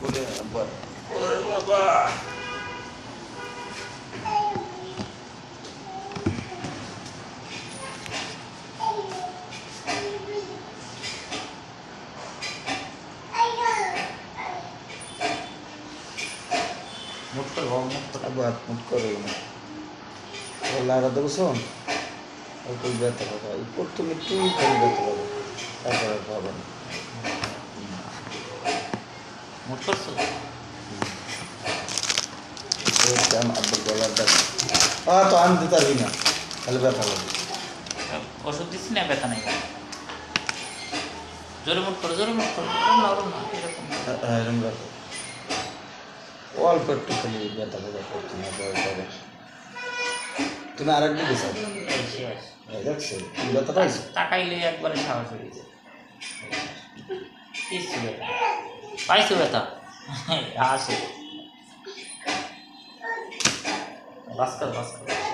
ওরে বাবা, ওরে বাবা। মুট করে বাবা, মুট করে। আবার মুট করে লাড়া দেবো শোন অল্প ব্যথা পাবো প্রথমে একটু করে ব্যথা পাবো তারপর আর পাবো না মুট করছো? আব্বুর গলার ব্যথা তো আমি দিতে পারবি না তাহলে ব্যথা পাবো ওষুধ দিচ্ছি না, ব্যথা নাই। জোরে মুট করো, জোরে মুট করো, ওরম না, ওরম না, এরকম। এরকম ব্যথা অল্প একটু খালি ব্যথা পাবো প্রথমে পরে তুমি আরেকদিন দিছো শেষ। দেখছো তুমি ব্যথা পাইছো তাকাইলে একবারে সাহস হয়ে যায়। কিচ্ছু ব্যথা পাইছো, ব্যথা আসে। বাস কর, বাস কর।